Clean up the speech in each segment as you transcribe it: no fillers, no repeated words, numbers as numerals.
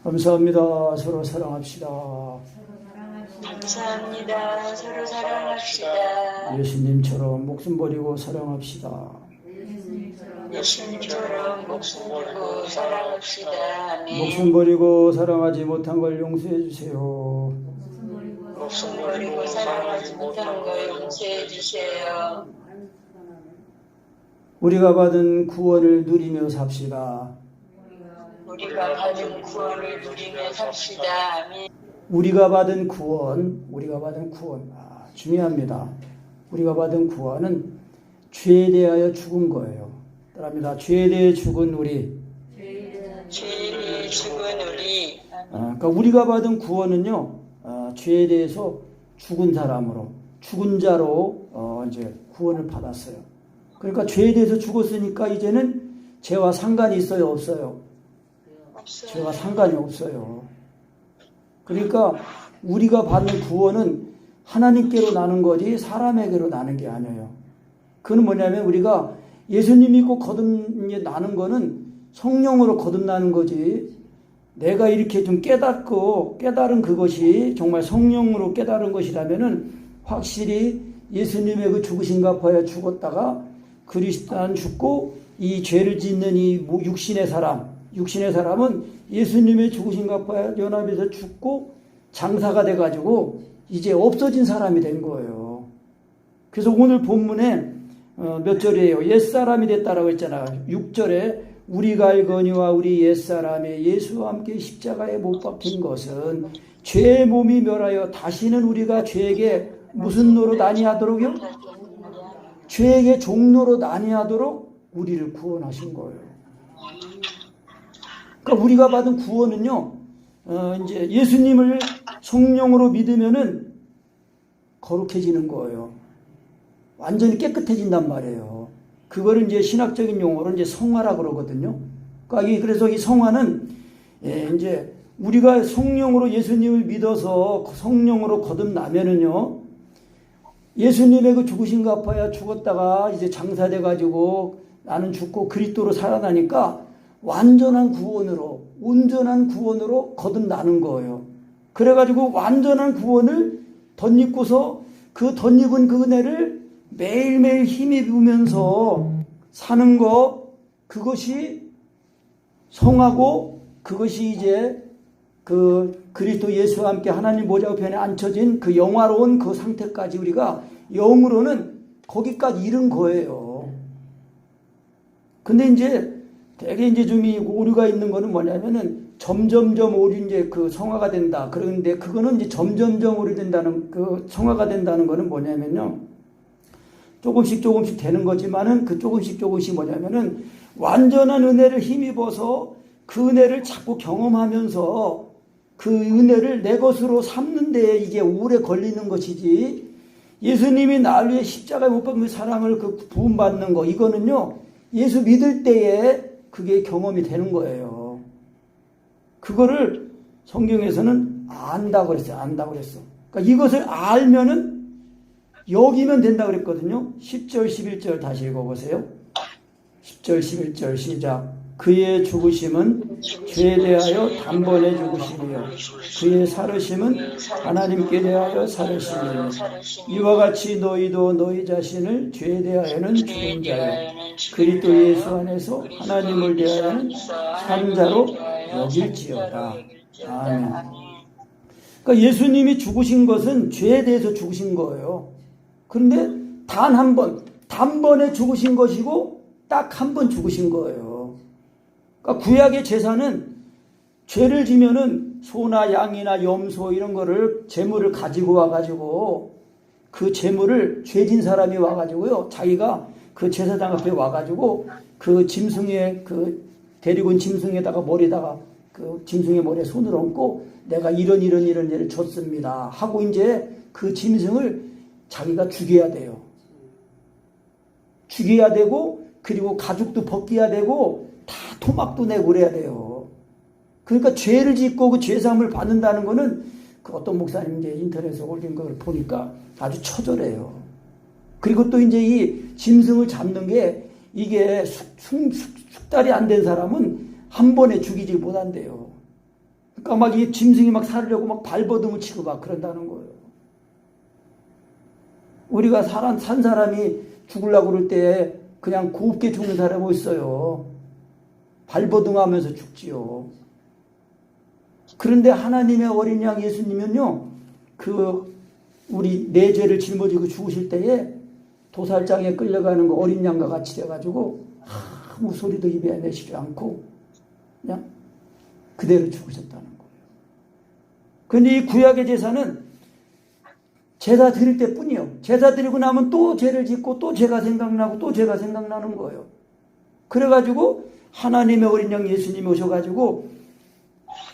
감사합니다. 서로 사랑합시다. 감사합니다. 서로 사랑합시다. 예수님처럼 목숨 버리고 사랑합시다. 예수님처럼 목숨 걸고 사랑합시다. 아멘. 목숨 버리고 사랑하지 못한 걸 용서해 주세요. 목숨 버리고 사랑하지 못한 걸 용서해 주세요. 우리가 받은 구원을 누리며 삽시다. 우리가 받은 구원을 누리며 삽시다. 아멘. 우리가 받은 구원, 중요합니다. 우리가 받은 구원은 죄에 대하여 죽은 거예요. 따라합니다. 죄에 대해 죽은 우리. 죄에 대해 죽은 우리. 그러니까 우리가 받은 구원은요, 죄에 대해서 죽은 사람으로, 죽은 자로 이제 구원을 받았어요. 그러니까 죄에 대해서 죽었으니까 이제는 죄와 상관이 있어요, 없어요? 없어요. 죄와 상관이 없어요. 그러니까 우리가 받는 구원은 하나님께로 나는 거지 사람에게로 나는 게 아니에요. 그건 뭐냐면 우리가 예수님 믿고 거듭나는 거는 성령으로 거듭나는 거지, 내가 이렇게 좀 깨달은 그것이 정말 성령으로 깨달은 것이라면은 확실히 예수님의 그 죽으신 갚아야 죽었다가 그리스도 안 죽고 이 죄를 짓는 이 육신의 사람은 예수님의 죽으신 갚아야 연합해서 죽고 장사가 돼가지고 이제 없어진 사람이 된 거예요. 그래서 오늘 본문에 몇 절이에요? 옛사람이 됐다라고 했잖아요. 6절에 우리가 알거니와 우리 옛사람이 예수와 함께 십자가에 못 박힌 것은 죄의 몸이 멸하여 다시는 우리가 죄에게 무슨 노릇 아니하도록요? 죄에게 종로로 아니하도록 우리를 구원하신 거예요. 그러니까 우리가 받은 구원은요, 이제 예수님을 성령으로 믿으면은 거룩해지는 거예요. 완전히 깨끗해진단 말이에요. 그거를 이제 신학적인 용어로 이제 성화라 그러거든요. 그러니까 그래서 이 성화는 이제 우리가 성령으로 예수님을 믿어서 성령으로 거듭나면은요, 예수님의 그 죽으신 갚아야 죽었다가 이제 장사돼 가지고 나는 죽고 그리스도로 살아나니까 완전한 구원으로 거듭나는 거예요. 그래가지고 완전한 구원을 덧입고서 그 덧입은 그 은혜를 매일매일 힘입으면서 사는 거, 그것이 성하고 그것이 이제 그 그리스도 예수와 함께 하나님 보좌우편에 앉혀진 그 영화로운 그 상태까지 우리가 영으로는 거기까지 이른 거예요. 근데 이제 되게 이제 좀 오류가 있는 거는 뭐냐면은 점점점 오류 이제 그 성화가 된다. 그런데 그거는 이제 점점점 오류된다는 그 성화가 된다는 거는 뭐냐면요, 조금씩 되는 거지만은 그 조금씩 뭐냐면은 완전한 은혜를 힘입어서 그 은혜를 자꾸 경험하면서 그 은혜를 내 것으로 삼는 데에 이게 오래 걸리는 것이지, 예수님이 나를 위해 십자가에 못 박힌 사랑을 그 부음받는 거, 이거는요 예수 믿을 때에 그게 경험이 되는 거예요. 그거를 성경에서는 안다고 그랬어요. 그러니까 이것을 알면은 여기면 된다고 그랬거든요. 10절 11절 다시 읽어보세요. 10절 11절 시작. 그의 죽으심은 죄에 대하여 단번에 죽으심이요 그의 살으심은 하나님께 대하여 살으심이요 이와 같이 너희도 너희 자신을 죄에 대하여는 죽은 자요 그리스도 예수 안에서 하나님을 대하여는 산 자로 여길지어다. 아멘. 그러니까 예수님이 죽으신 것은 죄에 대해서 죽으신 거예요. 그런데 단번에 죽으신 것이고 딱 한 번 죽으신 거예요. 그러니까 구약의 제사는 죄를 지면은 소나 양이나 염소 이런 거를 제물을 가지고 와가지고 그 제물을 죄진 사람이 와가지고요, 자기가 그 제사장 앞에 와가지고 그 짐승의 그 데리고 온 짐승에다가 머리다가 그 짐승의 머리에 손을 얹고 내가 이런 일을 줬습니다 하고 이제 그 짐승을 자기가 죽여야 돼요. 죽여야 되고 그리고 가죽도 벗겨야 되고 다 토막도 내고 그래야 돼요. 그러니까 죄를 짓고 그 죄사함을 받는다는 거는 그 어떤 목사님 이제 인터넷에 올린 걸 보니까 아주 처절해요. 그리고 또 이제 이 짐승을 잡는 게 이게 숙달이 안 된 사람은 한 번에 죽이지 못한대요. 그러니까 막 이 짐승이 막 살으려고 막 발버둥을 치고 막 그런다는 거예요. 우리가 산 사람이 죽으려고 그럴 때 그냥 곱게 죽는 사람이 있어요. 발버둥하면서 죽지요. 그런데 하나님의 어린 양 예수님은요, 우리 내 죄를 짊어지고 죽으실 때에 도살장에 끌려가는 거 어린 양과 같이 돼가지고 아무 소리도 입에 내시지 않고 그냥 그대로 죽으셨다는 거예요. 그런데 이 구약의 제사는 제사 드릴 때 뿐이요. 제사 드리고 나면 또 죄를 짓고 또 죄가 생각나고 또 죄가 생각나는 거예요. 그래가지고 하나님의 어린 양 예수님이 오셔가지고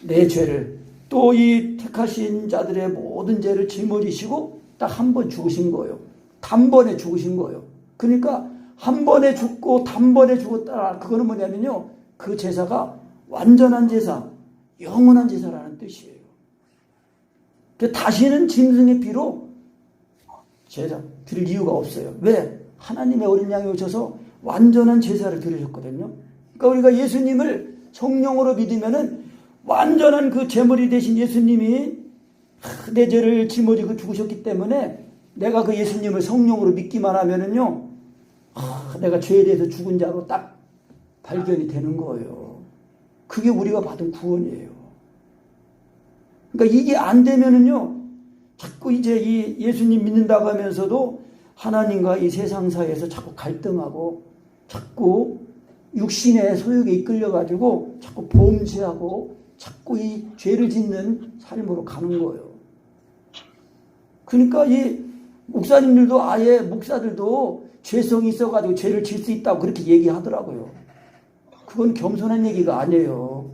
내 죄를 또 이 택하신 자들의 모든 죄를 짊어지시고 딱 한 번 죽으신 거예요. 단번에 죽으신 거예요. 그러니까 한 번에 죽고 단번에 죽었다. 그거는 뭐냐면요, 그 제사가 완전한 제사, 영원한 제사라는 뜻이에요. 다시는 짐승의 피로 제사 드릴 이유가 없어요. 왜? 하나님의 어린 양이 오셔서 완전한 제사를 드리셨거든요. 그러니까 우리가 예수님을 성령으로 믿으면은 완전한 그 제물이 되신 예수님이 내 죄를 짊어지고 죽으셨기 때문에 내가 그 예수님을 성령으로 믿기만 하면은요, 내가 죄에 대해서 죽은 자로 딱 발견이 되는 거예요. 그게 우리가 받은 구원이에요. 그러니까 이게 안 되면은요, 자꾸 이제 이 예수님 믿는다고 하면서도 하나님과 이 세상 사이에서 자꾸 갈등하고 자꾸 육신의 소욕에 이끌려가지고 자꾸 범죄하고 자꾸 이 죄를 짓는 삶으로 가는 거예요. 그러니까 이 목사님들도 아예 목사들도 죄성이 있어가지고 죄를 질 수 있다고 그렇게 얘기하더라고요. 그건 겸손한 얘기가 아니에요.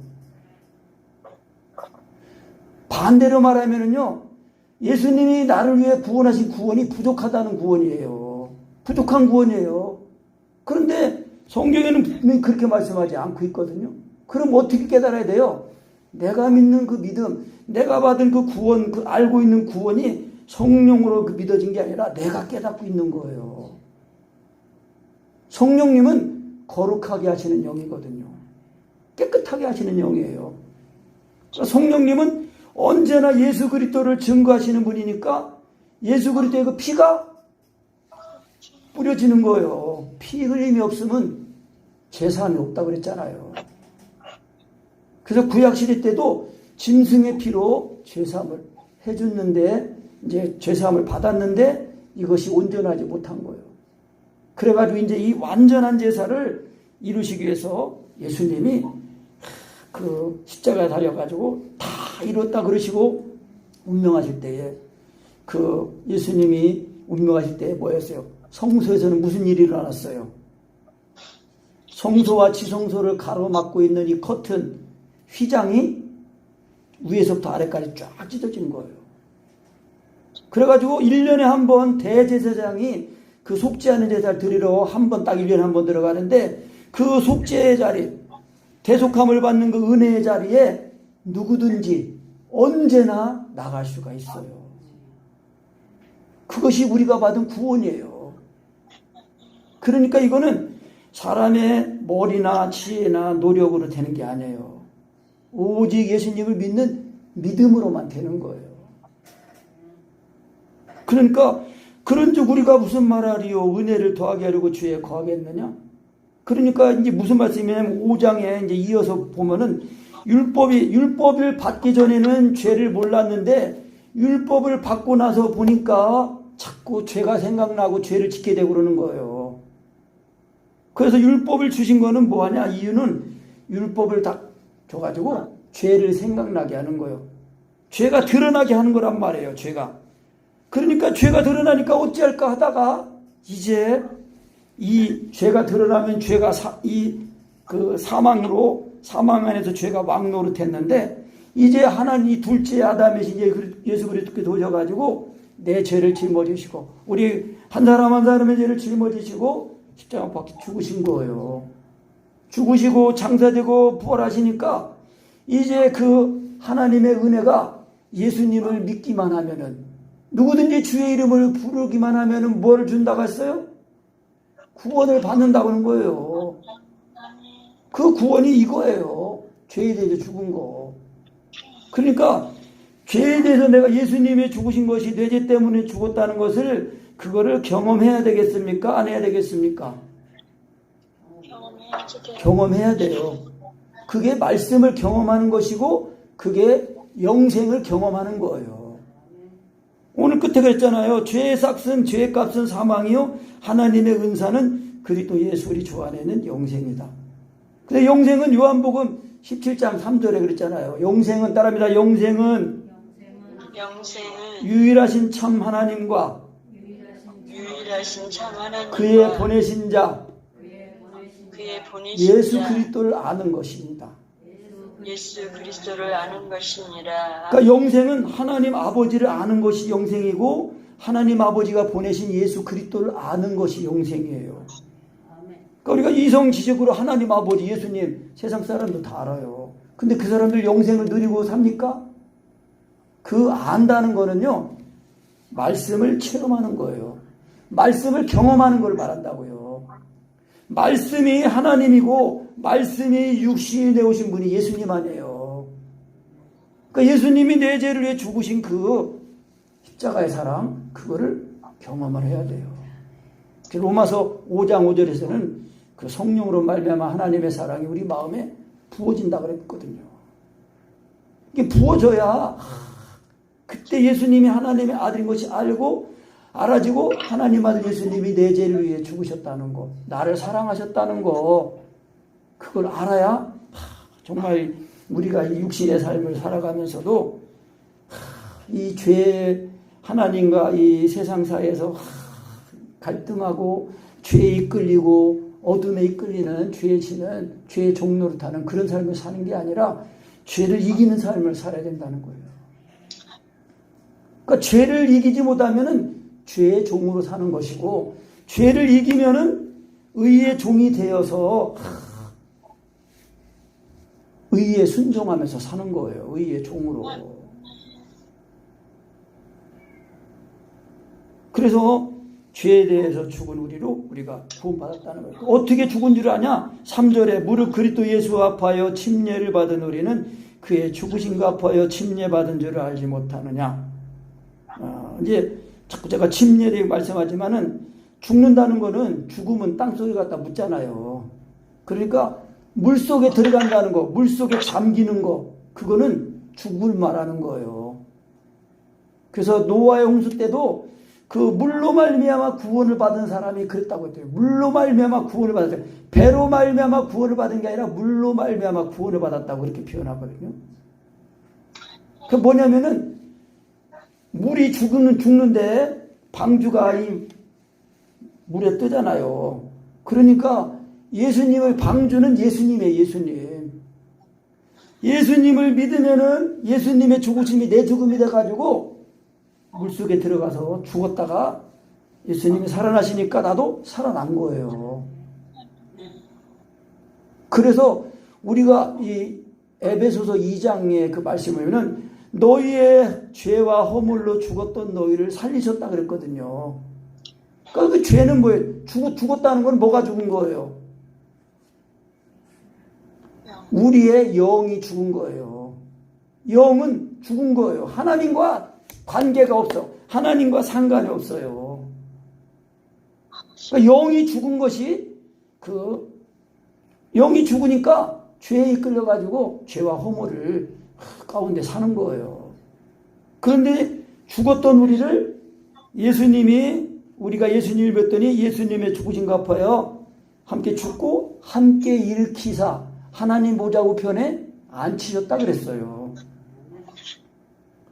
반대로 말하면은요, 예수님이 나를 위해 구원하신 구원이 부족하다는 구원이에요. 부족한 구원이에요. 그런데 성경에는 분명히 그렇게 말씀하지 않고 있거든요. 그럼 어떻게 깨달아야 돼요? 내가 믿는 그 믿음, 내가 받은 그 구원, 그 알고 있는 구원이 성령으로 그 믿어진 게 아니라 내가 깨닫고 있는 거예요. 성령님은 거룩하게 하시는 영이거든요. 깨끗하게 하시는 영이에요. 성령님은 언제나 예수 그리스도를 증거하시는 분이니까 예수 그리스도의 그 피가 뿌려지는 거예요. 피 흘림이 없으면 제사함이 없다고 그랬잖아요. 그래서 구약시대 때도 짐승의 피로 제사함을 해줬는데, 이제 제사함을 받았는데 이것이 온전하지 못한 거예요. 그래가지고 이제 이 완전한 제사를 이루시기 위해서 예수님이 그 십자가에 달려가지고 다 이뤘다 그러시고 운명하실 때에, 그 예수님이 운명하실 때에 뭐였어요? 성소에서는 무슨 일이 일어났어요? 성소와 지성소를 가로막고 있는 이 커튼, 휘장이 위에서부터 아래까지 쫙 찢어진 거예요. 그래가지고 1년에 한 번 대제사장이 그 속죄하는 제사를 드리러 한 번, 딱 1년에 한 번 들어가는데, 그 속죄의 자리, 대속함을 받는 그 은혜의 자리에 누구든지 언제나 나갈 수가 있어요. 그것이 우리가 받은 구원이에요. 그러니까 이거는 사람의 머리나 지혜나 노력으로 되는 게 아니에요. 오직 예수님을 믿는 믿음으로만 되는 거예요. 그러니까 그런즉 우리가 무슨 말하리요? 은혜를 더하게 하려고 죄에 거하겠느냐? 그러니까 이제 무슨 말씀이냐면 5장에 이제 이어서 보면은 율법을 받기 전에는 죄를 몰랐는데 율법을 받고 나서 보니까 자꾸 죄가 생각나고 죄를 짓게 되고 그러는 거예요. 그래서 율법을 주신 거는 뭐하냐? 이유는 율법을 다 줘가지고 죄를 생각나게 하는 거예요. 죄가 드러나게 하는 거란 말이에요. 죄가. 그러니까 죄가 드러나니까 어찌할까 하다가 이제 이 죄가 드러나면 죄가 사망 안에서 죄가 왕노릇했는데, 이제 하나님 둘째 아담이신 예수 그리스도께서 오셔가지고 내 죄를 짊어지시고 우리 한 사람 한 사람의 죄를 짊어지시고 십자가 박혀 죽으신 거예요. 죽으시고 장사되고 부활하시니까 이제 그 하나님의 은혜가 예수님을 믿기만 하면은, 누구든지 주의 이름을 부르기만 하면은 뭐를 준다고 했어요? 구원을 받는다고 하는 거예요. 그 구원이 이거예요. 죄에 대해서 죽은 거. 그러니까 죄에 대해서 내가 예수님이 죽으신 것이 내 죄 때문에 죽었다는 것을 그거를 경험해야 되겠습니까? 안 해야 되겠습니까? 경험해야 돼요. 그게 말씀을 경험하는 것이고 그게 영생을 경험하는 거예요. 오늘 끝에 그랬잖아요. 죄의 삭은 죄의 값은 사망이요 하나님의 은사는 그리스도 예수 우리 주 안에 있는 영생이다. 근데 영생은 요한복음 17장 3절에 그랬잖아요. 영생은 따라합니다. 영생은 유일하신 참 하나님과 그의 보내신 자 예수 그리스도를 아는 것입니다. 예수 그리스도를 아는 것이니라. 그러니까 영생은 하나님 아버지를 아는 것이 영생이고 하나님 아버지가 보내신 예수 그리스도를 아는 것이 영생이에요. 그러니까 우리가 이성지식으로 하나님 아버지 예수님 세상 사람도 다 알아요. 근데 그 사람들 영생을 누리고 삽니까? 그 안다는 거는요 말씀을 체험하는 거예요. 말씀을 경험하는 걸 말한다고요. 말씀이 하나님이고 말씀이 육신이 되오신 분이 예수님 아니에요. 그러니까 예수님이 내 죄를 위해 죽으신 그 십자가의 사랑 그거를 경험을 해야 돼요. 로마서 5장 5절에서는 그 성령으로 말미암아 하나님의 사랑이 우리 마음에 부어진다 그랬거든요. 이게 부어져야 그때 예수님이 하나님의 아들인 것이 알아지고 하나님 아들 예수님이 내 죄를 위해 죽으셨다는 거, 나를 사랑하셨다는 거 그걸 알아야 정말 우리가 이 육신의 삶을 살아가면서도 이 죄 하나님과 이 세상 사이에서 갈등하고 죄에 이끌리고 어둠에 이끌리는 죄에 지는 죄의 종로를 타는 그런 삶을 사는 게 아니라 죄를 이기는 삶을 살아야 된다는 거예요. 그러니까 죄를 이기지 못하면은 죄의 종으로 사는 것이고 죄를 이기면은 의의 종이 되어서 의에 순종하면서 사는 거예요. 의의 종으로. 그래서 죄에 대해서 죽은 우리가 구원받았다는 거예요. 어떻게 죽은 줄 아냐? 3절에 무릇 그리스도 예수 앞하여 침례를 받은 우리는 그의 죽으심과 앞하여 침례받은 줄을 알지 못하느냐. 이제 자꾸 제가 침례에 대해 말씀하지만은 죽는다는 거는 죽음은 땅속에 갖다 묻잖아요. 그러니까 물속에 들어간다는 거, 물속에 잠기는 거, 그거는 죽음을 말하는 거예요. 그래서 노아의 홍수 때도 그 물로 말미암아 구원을 받은 사람이 그랬다고 했대요. 물로 말미암아 구원을 받았대요. 배로 말미암아 구원을 받은 게 아니라 물로 말미암아 구원을 받았다고 이렇게 표현하거든요. 그 뭐냐면은 물이 죽는데 방주가 이 물에 뜨잖아요. 그러니까 예수님의 방주는 예수님이에요. 예수님. 예수님을 믿으면은 예수님의 죽으심이 내 죽음이 돼가지고 물속에 들어가서 죽었다가 예수님이 살아나시니까 나도 살아난 거예요. 그래서 우리가 이 에베소서 2장의 그 말씀을 보면은 너희의 죄와 허물로 죽었던 너희를 살리셨다 그랬거든요. 그러니까 그 죄는 뭐예요? 죽었다는 건 뭐가 죽은 거예요? 우리의 영이 죽은 거예요. 영은 죽은 거예요. 하나님과 관계가 없어. 하나님과 상관이 없어요. 그러니까 영이 죽은 것이 영이 죽으니까 죄에 이끌려가지고 죄와 허물을 가운데 사는 거예요. 그런데 죽었던 우리를 우리가 예수님을 뵙더니 예수님의 죽으심과 합하여 함께 죽고 함께 일으키사 하나님 보좌 우편에 앉히셨다 그랬어요.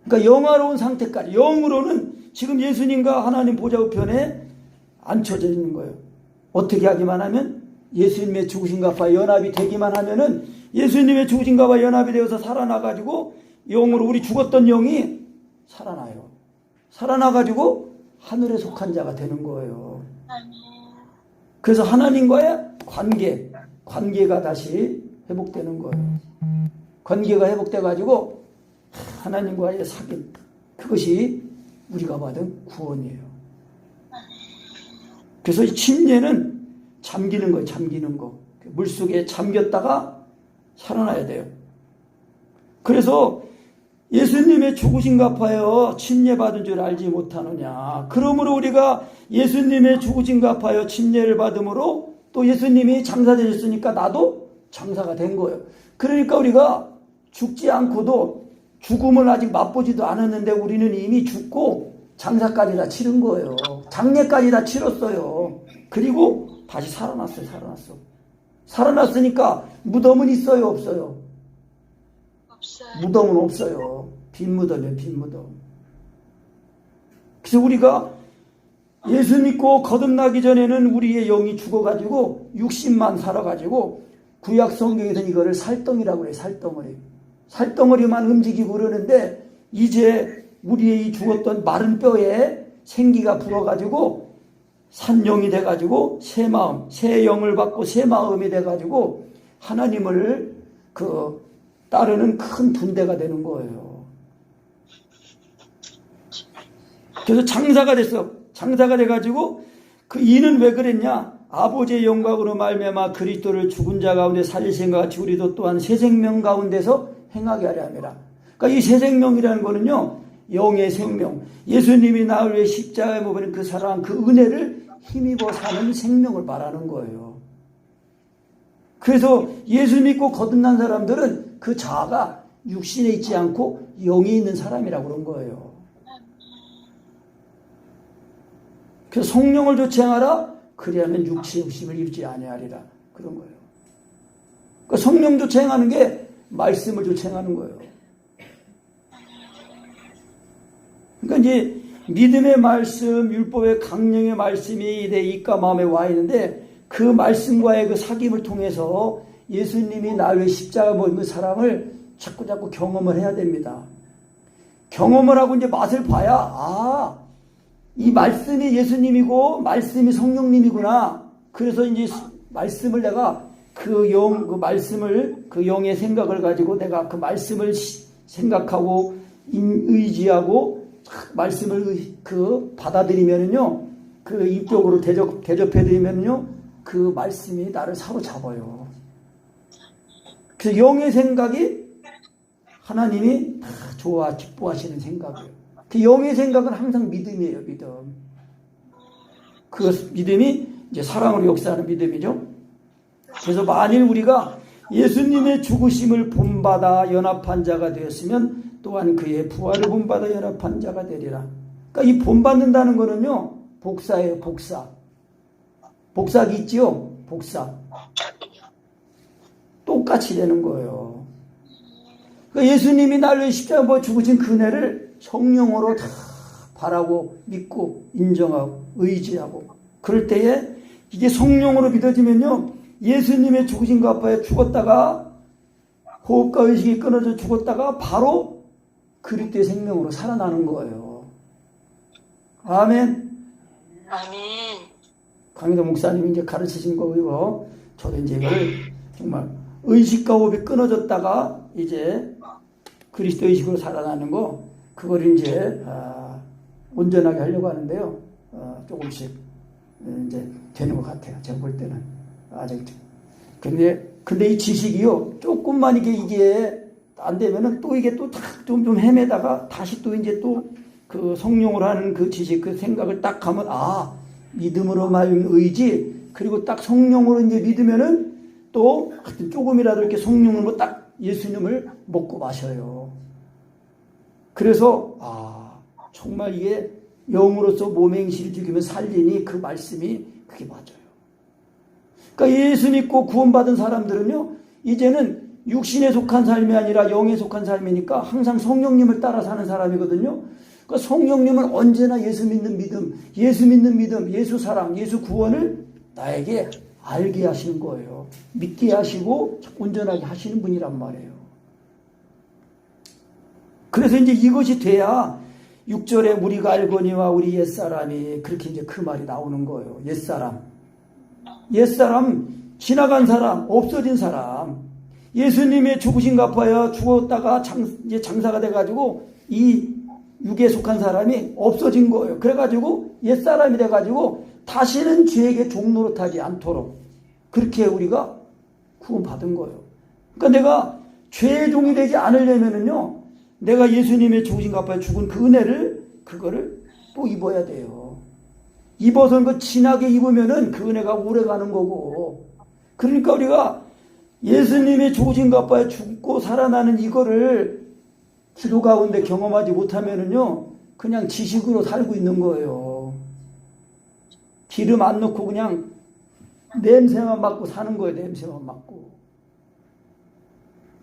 그러니까 영화로운 상태까지 영으로는 지금 예수님과 하나님 보좌 우편에 앉혀져 있는 거예요. 어떻게 하기만 하면 예수님의 죽으심과 합하여 연합이 되기만 하면은 예수님의 죽으심과 연합이 되어서 살아나가지고 영으로 우리 죽었던 영이 살아나요. 살아나가지고 하늘에 속한 자가 되는 거예요. 그래서 하나님과의 관계가 다시 회복되는 거예요. 관계가 회복돼가지고 하나님과의 사귐, 그것이 우리가 받은 구원이에요. 그래서 이 침례는 잠기는 거예요. 잠기는 거. 물속에 잠겼다가 살아나야 돼요. 그래서 예수님의 죽으신 갚아여 침례받은 줄 알지 못하느냐. 그러므로 우리가 예수님의 죽으신 갚아여 침례를 받음으로 또 예수님이 장사되셨으니까 나도 장사가 된 거예요. 그러니까 우리가 죽지 않고도 죽음을 아직 맛보지도 않았는데 우리는 이미 죽고 장사까지 다 치른 거예요. 장례까지 다 치렀어요. 그리고 다시 살아났어요. 살아났으니까 무덤은 있어요, 없어요? 없어요. 무덤은 없어요. 빈 무덤이에요, 빈 무덤. 그래서 우리가 예수 믿고 거듭나기 전에는 우리의 영이 죽어가지고 육신만 살아가지고 구약 성경에서는 이거를 살덩이라고 해요, 살덩어리. 살덩어리만 움직이고 그러는데 이제 우리의 이 죽었던 마른 뼈에 생기가 불어가지고 산영이 돼가지고 새 마음, 새 영을 받고 새 마음이 돼가지고 하나님을 따르는 큰 분대가 되는 거예요. 그래서 장사가 됐어. 장사가 돼가지고 그 이는 왜 그랬냐? 아버지의 영광으로 말미암아 그리스도를 죽은 자 가운데 살리신 것 같이 우리도 또한 새 생명 가운데서 행하게 하려 함이라. 그러니까 이 새 생명이라는 거는요, 영의 생명. 예수님이 나를 위해 십자가에 못 버린 그 사랑, 그 은혜를 힘입어 사는 생명을 말하는 거예요. 그래서 예수 믿고 거듭난 사람들은 그 자아가 육신에 있지 않고 영에 있는 사람이라고 그런 거예요. 그래서 성령을 조체하라. 그리하면 육체의 욕심을 입지 아니하리라. 그런 거예요. 그러니까 성령 조체하는 게 말씀을 조체하는 거예요. 그러니까 이제 믿음의 말씀, 율법의 강령의 말씀이 내 입과 마음에 와 있는데 그 말씀과의 그 사귐을 통해서 예수님이 나를 위해 십자가 못 그 사랑을 자꾸 경험을 해야 됩니다. 경험을 하고 이제 맛을 봐야 이 말씀이 예수님이고 말씀이 성령님이구나. 그래서 이제 말씀을 내가 그 영의 생각을 가지고 내가 그 말씀을 생각하고 의지하고 말씀을 받아들이면은요, 그 인격으로 대접해드리면요, 그 말씀이 나를 사로잡아요. 그래서 영의 생각이 하나님이 다 좋아 기뻐하시는 생각이에요. 그 영의 생각은 항상 믿음이에요, 믿음. 그 믿음이 이제 사랑으로 역사하는 믿음이죠. 그래서 만일 우리가 예수님의 죽으심을 본받아 연합한 자가 되었으면 또한 그의 부활을 본받아 연합한 자가 되리라. 그러니까 이 본받는다는 거는요, 복사예요, 복사. 복사기 있지요? 복사. 똑같이 되는 거예요. 그러니까 예수님이 나를 위해 십자가 죽으신 그 은혜를 성령으로 다 바라고 믿고 인정하고 의지하고 그럴 때에 이게 성령으로 믿어지면요, 예수님의 죽으신 것 앞에 죽었다가 호흡과 의식이 끊어져 죽었다가 바로 그리스도의 생명으로 살아나는 거예요. 아멘. 아멘. 강희도 목사님이 이제 가르치신 거고요. 저도 이제 이걸 정말 의식과 호흡이 끊어졌다가 이제 그리스도 의식으로 살아나는 거, 그걸 이제 온전하게 하려고 하는데요. 조금씩 이제 되는 것 같아요. 제가 볼 때는 아직. 근데 이 지식이요, 조금만 이게 안 되면은 또 이게 또 좀 헤매다가 다시 또 이제 또 그 성령으로 하는 그 지식, 그 생각을 딱 하면 믿음으로 말하는 의지, 그리고 딱 성령으로 이제 믿으면은 또 조금이라도 이렇게 성령으로 딱 예수님을 먹고 마셔요. 그래서 정말 이게 영으로서 몸의 행실을 죽이면 살리니 그 말씀이 그게 맞아요. 그러니까 예수 믿고 구원받은 사람들은요, 이제는 육신에 속한 삶이 아니라 영에 속한 삶이니까 항상 성령님을 따라 사는 사람이거든요. 그러니까 성령님은 언제나 예수 믿는 믿음, 예수 사랑, 예수 구원을 나에게 알게 하시는 거예요. 믿게 하시고 온전하게 하시는 분이란 말이에요. 그래서 이제 이것이 돼야 6절에 우리가 알거니와 우리 옛사람이, 그렇게 이제 그 말이 나오는 거예요. 옛사람, 지나간 사람, 없어진 사람. 예수님의 죽으신 갚아야 죽었다가 이제 장사가 돼가지고 이 육에 속한 사람이 없어진 거예요. 그래가지고 옛사람이 돼가지고 다시는 죄에게 종노릇하지 않도록 그렇게 우리가 구원받은 거예요. 그러니까 내가 죄의 종이 되지 않으려면은요, 내가 예수님의 죽으신 값에 죽은 그 은혜를 그거를 또 입어야 돼요. 입어서 그 진하게 입으면은 그 은혜가 오래 가는 거고. 그러니까 우리가 예수님의 죽으신 값에 죽고 살아나는 이거를 기도 가운데 경험하지 못하면은요, 그냥 지식으로 살고 있는 거예요. 기름 안 넣고 그냥 냄새만 맡고 사는 거예요. 냄새만 맡고.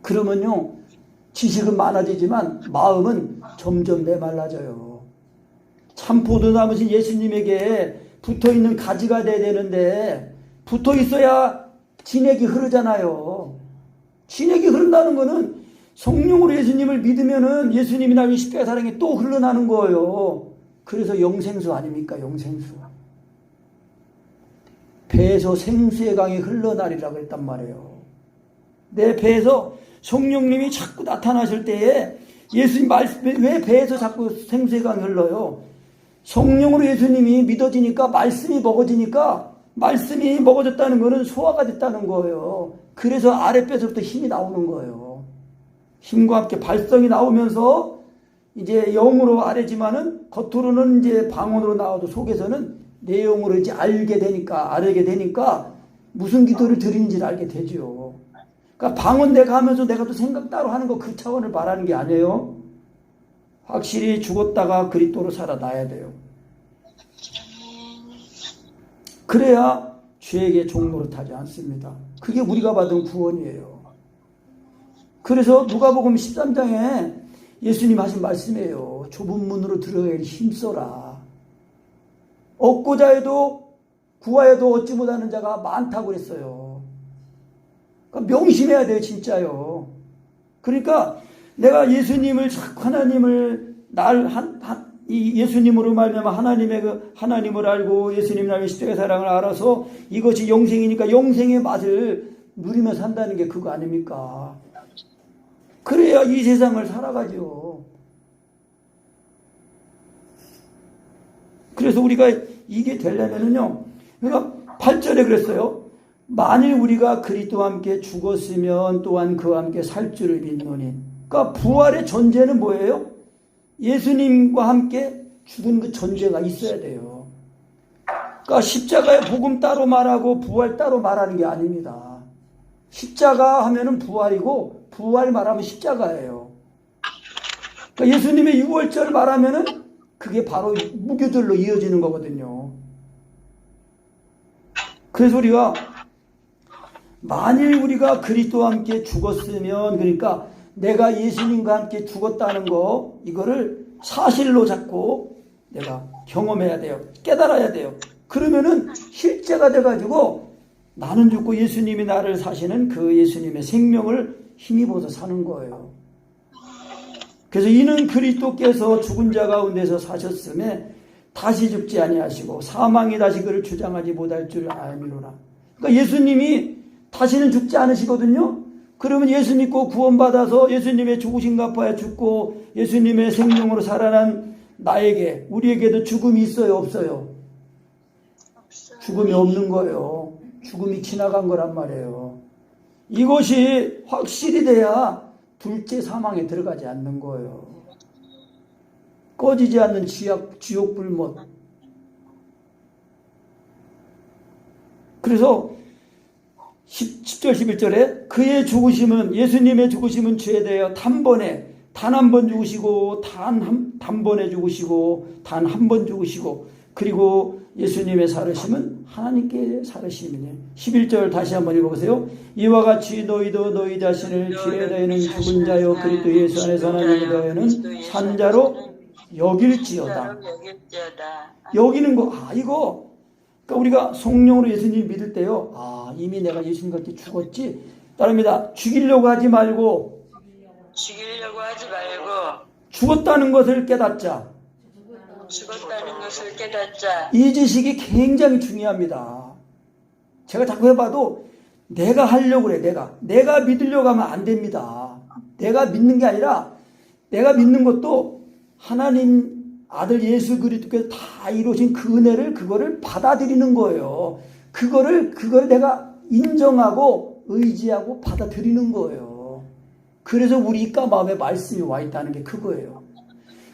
그러면요, 지식은 많아지지만 마음은 점점 메말라져요. 참포도나무신 예수님에게 붙어있는 가지가 돼야 되는데 붙어있어야 진액이 흐르잖아요. 진액이 흐른다는 거는 성령으로 예수님을 믿으면은 예수님이 나를 십자가 사랑에 또 흘러나는 거예요. 그래서 영생수 아닙니까? 영생수. 배에서 생수의 강이 흘러나리라고 했단 말이에요. 내 배에서 성령님이 자꾸 나타나실 때에 예수님 말씀, 왜 배에서 자꾸 생수의 강이 흘러요? 성령으로 예수님이 믿어지니까 말씀이 먹어지니까 말씀이 먹어졌다는 것은 소화가 됐다는 거예요. 그래서 아랫배에서부터 힘이 나오는 거예요. 힘과 함께 발성이 나오면서 이제 영으로 아래지만은 겉으로는 이제 방언으로 나와도 속에서는 내용으로 이제 알게 되니까 무슨 기도를 드리는지를 알게 되죠. 그러니까 방언 내가 하면서 내가 또 생각 따로 하는 거 그 차원을 말하는 게 아니에요. 확실히 죽었다가 그리스도로 살아나야 돼요. 그래야 죄에게 종노릇하지 않습니다. 그게 우리가 받은 구원이에요. 그래서 누가복음 13장에 예수님 하신 말씀이에요. 좁은 문으로 들어가기 힘써라. 얻고자 해도 구하여도 얻지 못하는 자가 많다고 그랬어요. 그러니까 명심해야 돼요, 진짜요. 그러니까 내가 예수님을 하나님을 이 예수님으로 말미암아 하나님의 하나님을 알고 예수님 나의 십자가의 사랑을 알아서 이것이 영생이니까 영생의 맛을 누리며 산다는 게 그거 아닙니까? 그래야 이 세상을 살아가죠. 그래서 우리가 이게 되려면은요, 그러니까 8절에 그랬어요. 만일 우리가 그리스도와 함께 죽었으면 또한 그와 함께 살 줄을 믿노니. 그러니까 부활의 전제는 뭐예요? 예수님과 함께 죽은 그 전제가 있어야 돼요. 그러니까 십자가의 복음 따로 말하고 부활 따로 말하는 게 아닙니다. 십자가 하면은 부활이고 부활 말하면 십자가예요. 그러니까 예수님의 유월절 말하면은 그게 바로 무교절로 이어지는 거거든요. 그래서 우리가 만일 우리가 그리스도와 함께 죽었으면, 그러니까 내가 예수님과 함께 죽었다는 거, 이거를 사실로 잡고 내가 경험해야 돼요. 깨달아야 돼요. 그러면은 실제가 돼가지고 나는 죽고 예수님이 나를 사시는 그 예수님의 생명을 힘입어서 사는 거예요. 그래서 이는 그리스도께서 죽은 자 가운데서 사셨음에 다시 죽지 아니하시고 사망이 다시 그를 주장하지 못할 줄 알미로라. 그러니까 예수님이 다시는 죽지 않으시거든요. 그러면 예수 믿고 구원받아서 예수님의 죽으신 값하에 죽고 예수님의 생명으로 살아난 나에게, 우리에게도 죽음이 있어요, 없어요? 죽음이 없는 거예요. 죽음이 지나간 거란 말이에요. 이것이 확실히 돼야 둘째 사망에 들어가지 않는 거예요. 꺼지지 않는 지옥 불못. 그래서 10절 11절에 그의 죽으심은, 예수님의 죽으심은 죄에 대하여 단번에 단 한 번 죽으시고 단번에 죽으시고 단 한 번 죽으시고, 그리고 예수님의 살으심은 하나님께 살으심이니. 11절 다시 한번 읽어보세요. 이와 같이 너희도 너희 자신을 죄에 대하여는 죽은 자요 그리스도 예수 안에서 하나님에 대하여는 산 자로 여길지어다. 여기는 거, 이거 그러니까 우리가 성령으로 예수님 믿을 때요, 이미 내가 예수님과 함께 죽었지. 따릅니다. 죽이려고 하지 말고 죽었다는 것을 깨닫자. 이 지식이 굉장히 중요합니다. 제가 자꾸 해봐도 내가 하려고 그래. 내가 믿으려고 하면 안 됩니다. 내가 믿는 게 아니라 내가 믿는 것도 하나님 아들 예수 그리스도께서 다 이루신 그 은혜를, 그거를 받아들이는 거예요. 그걸 내가 인정하고 의지하고 받아들이는 거예요. 그래서 우리 입과 마음에 말씀이 와 있다는 게 그거예요.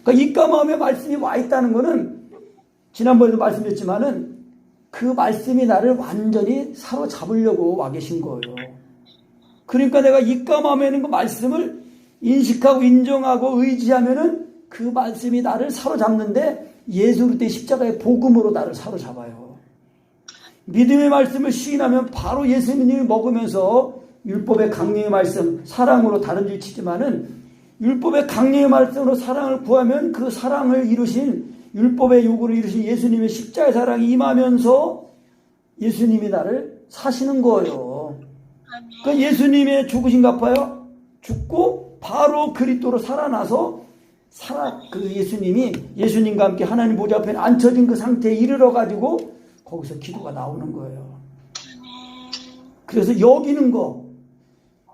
그러니까 입과 마음에 말씀이 와 있다는 거는 지난번에도 말씀드렸지만은 그 말씀이 나를 완전히 사로잡으려고 와 계신 거예요. 그러니까 내가 입과 마음에 있는 그 말씀을 인식하고 인정하고 의지하면은 그 말씀이 나를 사로잡는데 예수 그리스도의 십자가의 복음으로 나를 사로잡아요. 믿음의 말씀을 시인하면 바로 예수님을 먹으면서 율법의 강령의 말씀, 사랑으로 다른 줄 치지만은 율법의 강령의 말씀으로 사랑을 구하면 그 사랑을 이루신 율법의 요구를 이루신 예수님의 십자가의 사랑이 임하면서 예수님이 나를 사시는 거예요. 그러니까 예수님의 죽으신 갚아요. 죽고 바로 그리스도로 살아나서 그 예수님과 함께 하나님 보좌 앞에 앉혀진 그 상태에 이르러 가지고 거기서 기도가 나오는 거예요. 그래서 여기는 거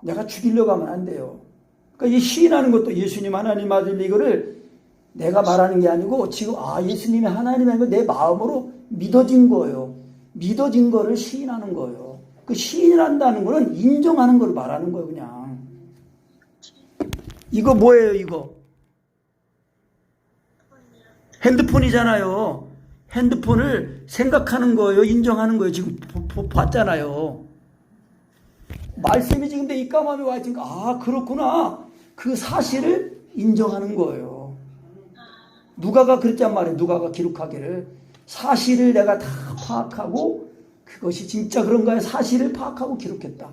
내가 죽이려고 하면 안 돼요. 그러니까 이 시인하는 것도 예수님 하나님 아들 이거를 내가 말하는 게 아니고 지금 예수님이 하나님인 거 내 마음으로 믿어진 거예요. 믿어진 거를 시인하는 거예요. 그 시인한다는 거는 인정하는 걸 말하는 거예요. 그냥 이거 뭐예요? 이거 핸드폰이잖아요. 핸드폰을 생각하는 거예요. 인정하는 거예요. 지금 봤잖아요. 말씀이 지금 내 입과 마음에 와 있으니까 그렇구나. 그 사실을 인정하는 거예요. 누가가 그랬단 말이에요. 누가가 기록하기를 사실을 내가 다 파악하고 그것이 진짜 그런가의 사실을 파악하고 기록했다.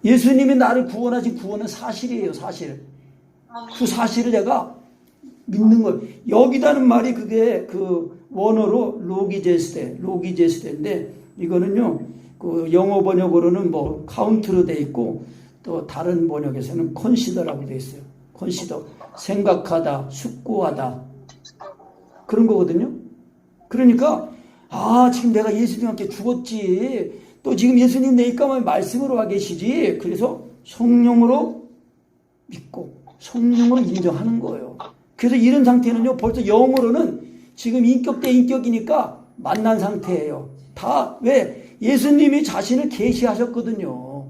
예수님이 나를 구원하신 구원은 사실이에요. 사실. 그 사실을 내가 믿는 거예요. 여기다는 말이 그게 그 원어로 로기제스테인데 이거는요 그 영어 번역으로는 뭐 카운트로 돼 있고 또 다른 번역에서는 컨시더라고 돼 있어요. 컨시더 생각하다, 숙고하다 그런 거거든요. 그러니까 지금 내가 예수님과 함께 죽었지. 또 지금 예수님 내 입과 마음에 말씀으로 와 계시지. 그래서 성령으로 믿고 성령으로 인정하는 거예요. 그래서 이런 상태는요 벌써 영어로는 지금 인격 대 인격이니까 만난 상태예요. 다 왜? 예수님이 자신을 계시하셨거든요.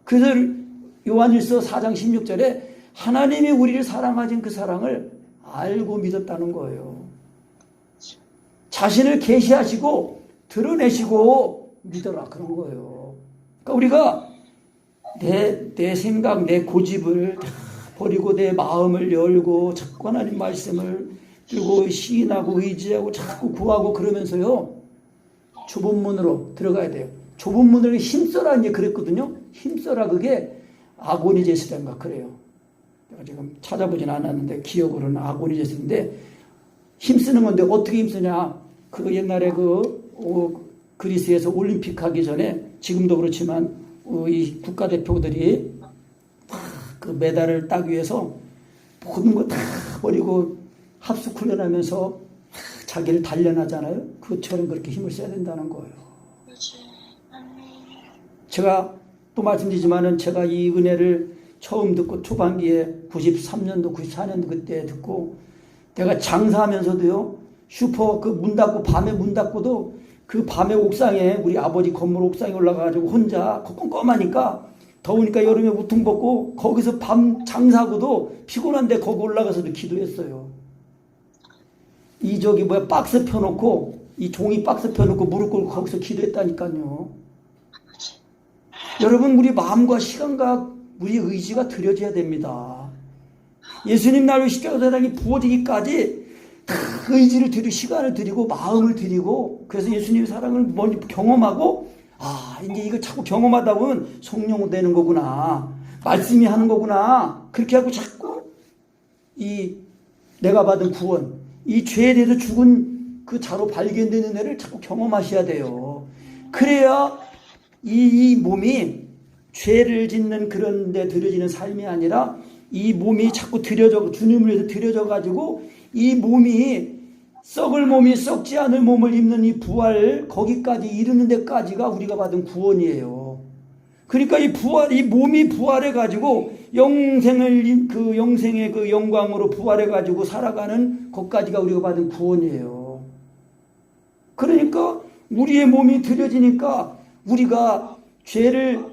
그래서 요한일서 4장 16절에 하나님이 우리를 사랑하신 그 사랑을 알고 믿었다는 거예요. 자신을 계시하시고 드러내시고 믿어라 그런 거예요. 그러니까 우리가 내 생각, 내 고집을 다 버리고 내 마음을 열고 자꾸 하나님 말씀을 들고 시인하고 의지하고 자꾸 구하고 그러면서요 좁은 문으로 들어가야 돼요. 좁은 문으로 힘써라 이제 그랬거든요. 힘써라 그게 아고니제스인가 그래요. 내가 지금 찾아보진 않았는데 기억으로는 아고니제스인데 힘쓰는 건데 어떻게 힘쓰냐? 그 옛날에 그리스에서 올림픽 하기 전에 지금도 그렇지만 이 국가대표들이 그 메달을 따기 위해서 모든 거 다 버리고 합숙 훈련하면서 자기를 단련하잖아요. 그것처럼 그렇게 힘을 써야 된다는 거예요. 제가 또 말씀드리지만은 제가 이 은혜를 처음 듣고 초반기에 93년도 94년도 그때 듣고 내가 장사하면서도요 슈퍼 그 문 닫고 밤에 문 닫고도 그 밤에 옥상에 우리 아버지 건물 옥상에 올라가가지고 혼자 껌껌하니까 더우니까 여름에 우통 벗고 거기서 밤 장사하고도 피곤한데 거기 올라가서도 기도했어요. 이 박스 펴놓고 이 종이 박스 펴놓고 무릎 꿇고 거기서 기도했다니까요. 여러분 우리 마음과 시간과 우리 의지가 드려져야 됩니다. 예수님 나를 십자가에 부어지기까지 다 의지를 드리고 시간을 드리고 마음을 드리고 그래서 예수님의 사랑을 먼저 경험하고 이제 이거 자꾸 경험하다 보면 성령 되는 거구나. 말씀이 하는 거구나. 그렇게 하고 자꾸 내가 받은 구원, 이 죄에 대해서 죽은 그 자로 발견되는 애를 자꾸 경험하셔야 돼요. 그래야 이 몸이 죄를 짓는 그런 데 들여지는 삶이 아니라 이 몸이 자꾸 주님을 위해서 들여져 가지고 이 몸이 썩을 몸이 썩지 않을 몸을 입는 이 부활 거기까지 이르는 데까지가 우리가 받은 구원이에요. 그러니까 이 몸이 부활해 가지고 영생의 그 영광으로 부활해 가지고 살아가는 것까지가 우리가 받은 구원이에요. 그러니까 우리의 몸이 들여지니까 우리가 죄를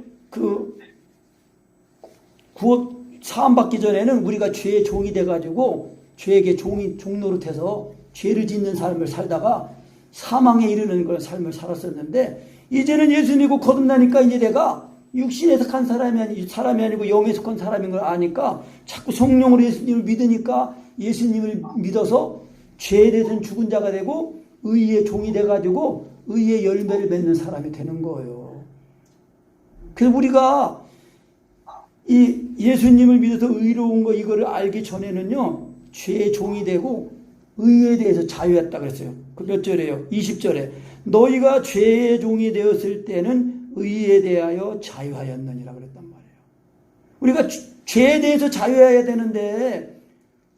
사함받기 전에는 우리가 죄의 종이 돼가지고 죄에게 종노릇해서 죄를 짓는 삶을 살다가 사망에 이르는 그런 삶을 살았었는데, 이제는 예수 믿고 거듭나니까 이제 내가 육신에 속한 사람이 아니고 영에 속한 사람인 걸 아니까 자꾸 성령으로 예수님을 믿으니까 예수님을 믿어서 죄에 대해서는 죽은 자가 되고 의의 종이 돼가지고 의의 열매를 맺는 사람이 되는 거예요. 그래서 우리가 이 예수님을 믿어서 의로운 거 이거를 알기 전에는요, 죄의 종이 되고 의에 대해서 자유했다 그랬어요. 그 몇 절이에요? 20절에 너희가 죄의 종이 되었을 때는 의에 대하여 자유하였느니라 그랬단 말이에요. 우리가 죄에 대해서 자유해야 되는데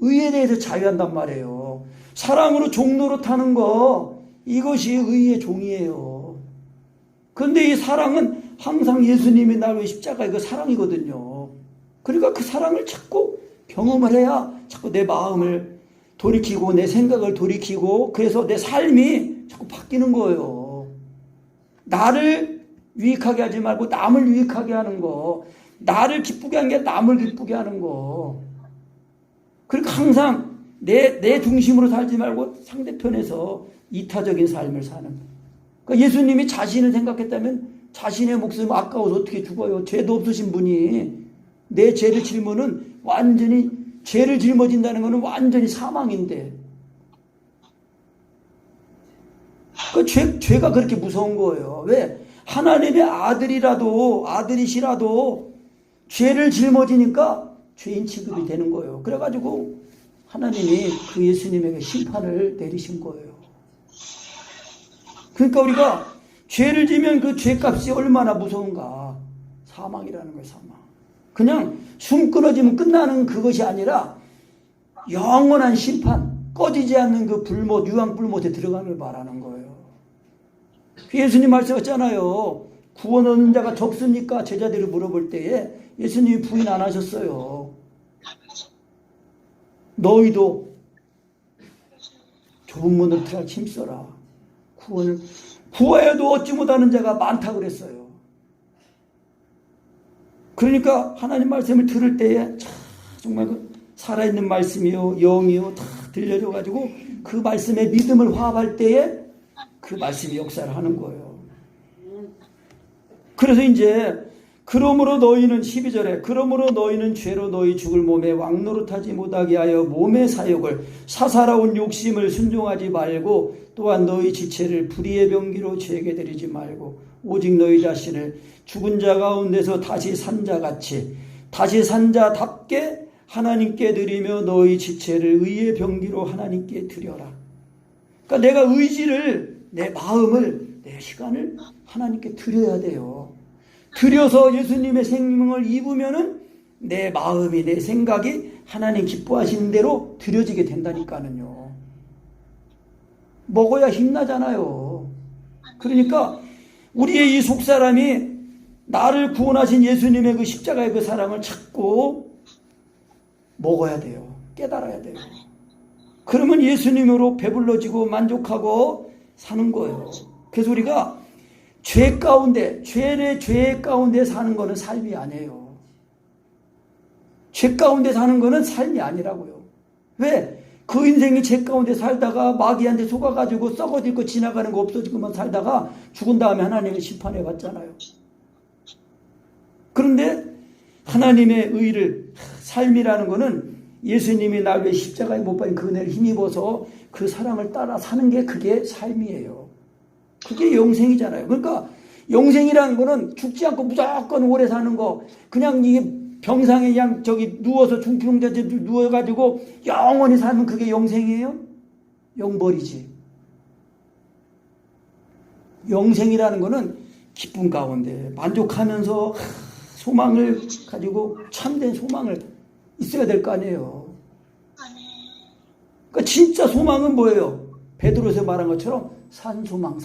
의에 대해서 자유한단 말이에요. 사랑으로 종노릇하는 거, 이것이 의의 종이에요. 그런데 이 사랑은 항상 예수님이 나를 십자가 그 사랑이거든요. 그러니까 그 사랑을 자꾸 경험을 해야 자꾸 내 마음을 돌이키고 내 생각을 돌이키고 그래서 내 삶이 자꾸 바뀌는 거예요. 나를 유익하게 하지 말고 남을 유익하게 하는 거, 나를 기쁘게 하는 게 남을 기쁘게 하는 거. 그러니까 항상 내 중심으로 살지 말고 상대편에서 이타적인 삶을 사는. 그러니까 예수님이 자신을 생각했다면 자신의 목숨 아까워서 어떻게 죽어요? 죄도 없으신 분이 내 죄를 짊으는 완전히, 죄를 짊어진다는 것은 완전히 사망인데, 그 죄가 그렇게 무서운 거예요. 왜? 하나님의 아들이시라도 죄를 짊어지니까 죄인 취급이 되는 거예요. 그래가지고 하나님이 그 예수님에게 심판을 내리신 거예요. 그러니까 우리가 죄를 지면 그 죄값이 얼마나 무서운가. 사망이라는 거예요, 사망. 그냥 숨 끊어지면 끝나는 그것이 아니라 영원한 심판, 꺼지지 않는 그 불못, 유황불못에 들어가는 걸 말하는 거예요. 예수님 말씀하셨잖아요. 구원 얻는 자가 적습니까? 제자들이 물어볼 때에 예수님이 부인 안 하셨어요. 너희도 좁은 문을 들어 힘써라. 구하여도 얻지 못하는 자가 많다고 그랬어요. 그러니까 하나님 말씀을 들을 때에 정말 그 살아있는 말씀이요, 영이요, 다 들려줘가지고 그 말씀에 믿음을 화합할 때에 그 말씀이 역사를 하는 거예요. 그래서 이제 그러므로 너희는 12절에 그러므로 너희는 죄로 너희 죽을 몸에 왕노릇하지 못하게 하여 몸의 사욕을 사사로운 욕심을 순종하지 말고 또한 너희 지체를 불의의 병기로 죄게 드리지 말고 오직 너희 자신을 죽은 자 가운데서 다시 산 자같이 다시 산 자답게 하나님께 드리며 너희 지체를 의의 병기로 하나님께 드려라. 그러니까 내가 의지를, 내 마음을, 내 시간을 하나님께 드려야 돼요. 드려서 예수님의 생명을 입으면은 내 마음이, 내 생각이 하나님 기뻐하시는 대로 드려지게 된다니까는요. 먹어야 힘나잖아요. 그러니까 우리의 이 속사람이 나를 구원하신 예수님의 그 십자가의 그 사랑을 찾고 먹어야 돼요. 깨달아야 돼요. 그러면 예수님으로 배불러지고 만족하고 사는 거예요. 그래서 우리가 죄 가운데 사는 거는 삶이 아니에요. 죄 가운데 사는 거는 삶이 아니라고요. 왜? 그 인생이 죄 가운데 살다가 마귀한테 속아가지고 썩어질고 지나가는 거 없어지고만 살다가 죽은 다음에 하나님의 심판해 갔잖아요. 그런데 하나님의 의를, 삶이라는 거는 예수님이 날 위해 십자가에 못 박힌 그 은혜를 힘입어서 그 사랑을 따라 사는 게 그게 삶이에요. 그게 영생이잖아요. 그러니까 영생이라는 거는 죽지 않고 무조건 오래 사는 거, 그냥 이게 병상에 그냥 누워서 중풍자체 누워가지고 영원히 살면 그게 영생이에요? 영벌이지. 영생이라는 거는 기쁨 가운데 만족하면서 소망을 가지고 참된 소망을 있어야 될 거 아니에요. 그러니까 진짜 소망은 뭐예요? 베드로에서 말한 것처럼 산소망.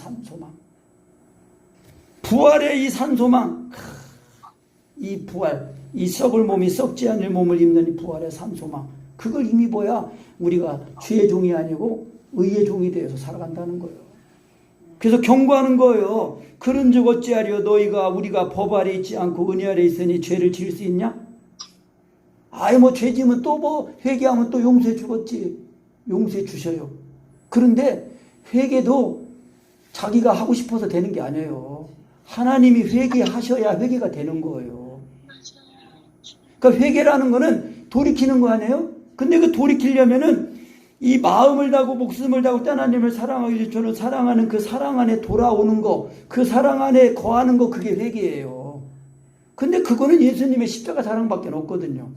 부활의 이 산소망, 이 부활, 이 썩을 몸이 썩지 않을 몸을 입는 이 부활의 산소망, 그걸 힘입어야 우리가 죄의 종이 아니고 의의 종이 되어서 살아간다는 거예요. 그래서 경고하는 거예요. 그런즉 어찌하리요? 우리가 법 아래 있지 않고 은혜 아래 있으니 죄를 지을 수 있냐? 아이 뭐 죄지면 또 뭐 회개하면 또 용서해 주겠지. 용서해 주셔요. 그런데 회개도 자기가 하고 싶어서 되는 게 아니에요. 하나님이 회개하셔야 회개가 되는 거예요. 그러니까 회개라는 거는 돌이키는 거 아니에요? 근데 그 돌이키려면은 이 마음을 다하고 목숨을 다하고 하나님을 사랑하기 위해 저는 사랑하는 그 사랑 안에 돌아오는 거, 그 사랑 안에 거하는 거, 그게 회개예요. 근데 그거는 예수님의 십자가 사랑밖에 없거든요.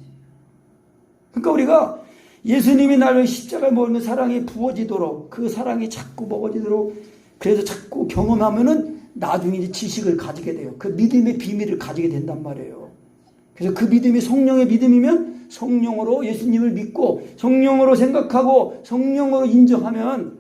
그러니까 우리가 예수님이 나를 십자가에 먹는 사랑이 부어지도록, 그 사랑이 자꾸 먹어지도록, 그래서 자꾸 경험하면은 나중에 이제 지식을 가지게 돼요. 그 믿음의 비밀을 가지게 된단 말이에요. 그래서 그 믿음이 성령의 믿음이면 성령으로 예수님을 믿고 성령으로 생각하고 성령으로 인정하면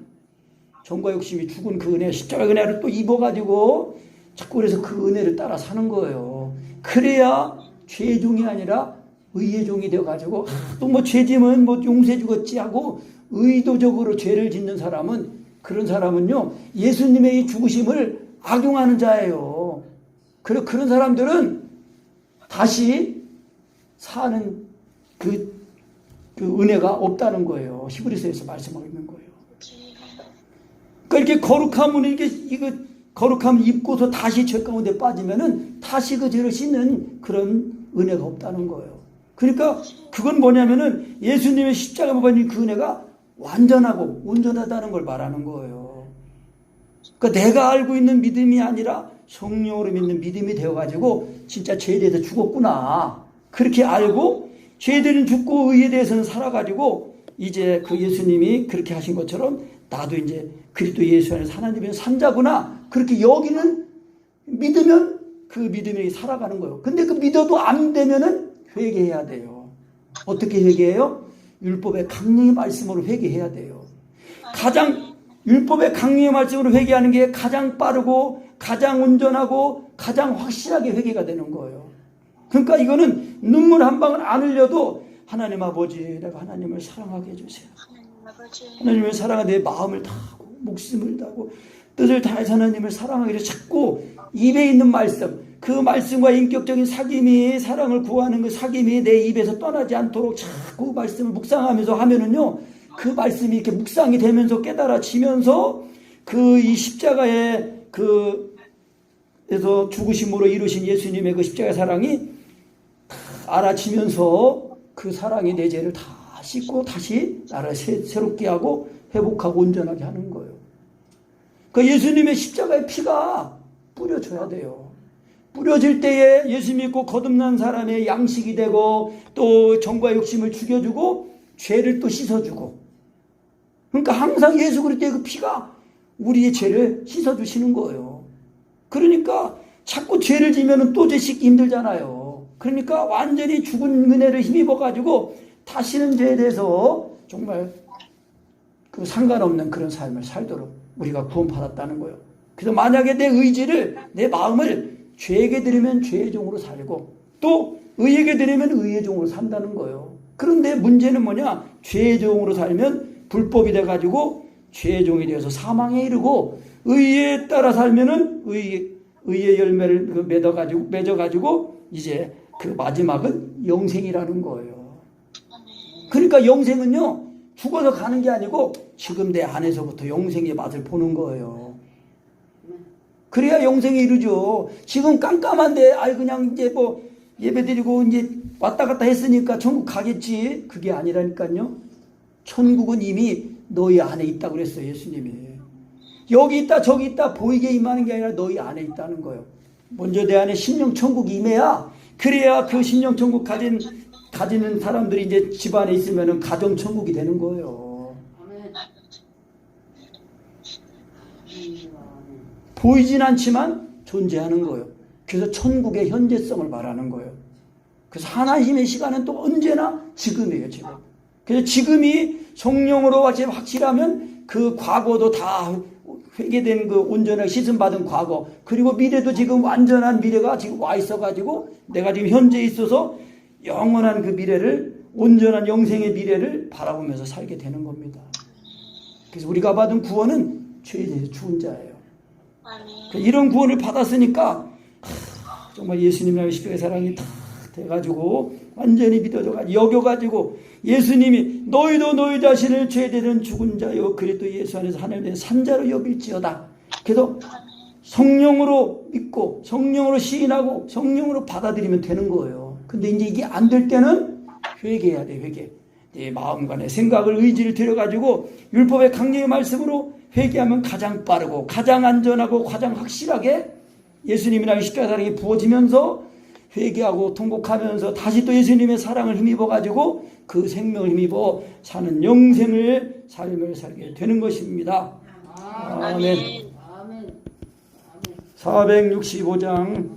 정과 욕심이 죽은 그 은혜, 십자가 은혜를 또 입어가지고 자꾸 그래서 그 은혜를 따라 사는 거예요. 그래야 죄의 종이 아니라 의의 종이 되어가지고 또 뭐 죄지면 뭐 용서해 주겠지 하고 의도적으로 죄를 짓는 사람은, 그런 사람은요 예수님의 이 죽으심을 악용하는 자예요. 그런 사람들은 다시 사는 그 은혜가 없다는 거예요. 히브리서에서 말씀하고 있는 거예요. 그러니까 이렇게 거룩함은 이거 거룩함을 입고서 다시 죄 가운데 빠지면은 다시 그 죄를 씻는 그런 은혜가 없다는 거예요. 그러니까 그건 뭐냐면은 예수님의 십자가 못 받는 그 은혜가 완전하고 온전하다는 걸 말하는 거예요. 그러니까 내가 알고 있는 믿음이 아니라 성령으로 믿는 믿음이 되어가지고 진짜 죄에 대해서 죽었구나. 그렇게 알고 죄에 대해서는 죽고 의에 대해서는 살아가지고 이제 그 예수님이 그렇게 하신 것처럼 나도 이제 그리스도 예수 안에서 하나님의 산자구나. 그렇게 여기는 믿으면 그 믿음이 살아가는 거예요. 근데 그 믿어도 안 되면은 회개해야 돼요. 어떻게 회개해요? 율법의 강령의 말씀으로 회개해야 돼요. 가장 율법의 강령의 말씀으로 회개하는 게 가장 빠르고 가장 온전하고 가장 확실하게 회개가 되는 거예요. 그러니까 이거는 눈물 한 방울 안 흘려도 하나님 아버지, 내가 하나님을 사랑하게 해주세요. 하나님을 사랑하는 내 마음을 다하고 목숨을 다하고 뜻을 다해서 하나님을 사랑하기를 자꾸 입에 있는 말씀, 그 말씀과 인격적인 사귐이, 사랑을 구하는 그 사귐이 내 입에서 떠나지 않도록 자꾸 말씀을 묵상하면서 하면은요, 그 말씀이 이렇게 묵상이 되면서 깨달아지면서 그 이 십자가의 그에서 죽으심으로 이루신 예수님의 그 십자가 사랑이 알아지면서 그 사랑이 내 죄를 다 씻고 다시 나를 새롭게 하고 회복하고 온전하게 하는 거예요. 그 예수님의 십자가의 피가 뿌려져야 돼요. 뿌려질 때에 예수 믿고 거듭난 사람의 양식이 되고 또 정과 욕심을 죽여주고 죄를 또 씻어주고, 그러니까 항상 예수 그리스도의 그 피가 우리의 죄를 씻어주시는 거예요. 그러니까 자꾸 죄를 지면 또 죄 씻기 힘들잖아요. 그러니까 완전히 죽은 은혜를 힘입어가지고 다시는 죄에 대해서 정말 그 상관없는 그런 삶을 살도록 우리가 구원받았다는 거예요. 그래서 만약에 내 의지를, 내 마음을 죄에게 드리면 죄의 종으로 살고 또 의에게 드리면 의의 종으로 산다는 거예요. 그런데 문제는 뭐냐? 죄의 종으로 살면 불법이 돼가지고 죄의 종이 되어서 사망에 이르고, 의에 따라 살면은 의의 열매를 맺어가지고 이제 그 마지막은 영생이라는 거예요. 그러니까 영생은요, 죽어서 가는 게 아니고 지금 내 안에서부터 영생의 맛을 보는 거예요. 그래야 영생에 이르죠. 지금 깜깜한데, 그냥 이제 뭐 예배드리고 이제 왔다 갔다 했으니까 천국 가겠지. 그게 아니라니까요. 천국은 이미 너희 안에 있다고 그랬어요, 예수님이. 여기 있다 저기 있다 보이게 임하는 게 아니라 너희 안에 있다는 거예요. 먼저 내 안에 심령 천국이 임해야, 그래야 그 심령 천국 가지는 사람들이 이제 집안에 있으면은 가정 천국이 되는 거예요. 보이진 않지만 존재하는 거예요. 그래서 천국의 현재성을 말하는 거예요. 그래서 하나님의 시간은 또 언제나 지금이에요, 지금. 그래서 지금이 성령으로 확실하면 그 과거도 다 회개된 그 온전하게 씻음받은 과거, 그리고 미래도 지금 완전한 미래가 지금 와 있어가지고 내가 지금 현재에 있어서 영원한 그 미래를, 온전한 영생의 미래를 바라보면서 살게 되는 겁니다. 그래서 우리가 받은 구원은 죄에 대해서 죽은 자예요. 이런 구원을 받았으니까 정말 예수님의 십자가의 사랑이 다 돼가지고 완전히 믿어져가지고 여겨가지고 예수님이 너희도 너희 자신을 죄되는 죽은 자요 그리스도 예수 안에서 하나님의 산자로 여길지어다. 그래서 성령으로 믿고 성령으로 시인하고 성령으로 받아들이면 되는 거예요. 근데 이제 이게 안 될 때는 회개해야 돼. 회개. 내 마음과 내 생각을 의지를 들여가지고 율법의 강령의 말씀으로 회개하면 가장 빠르고 가장 안전하고 가장 확실하게 예수님이랑 십자가 사랑이 부어지면서 회개하고 통곡하면서 다시 또 예수님의 사랑을 힘입어가지고 그 생명을 힘입어 사는 영생을 삶을 살게 되는 것입니다. 아멘. 465장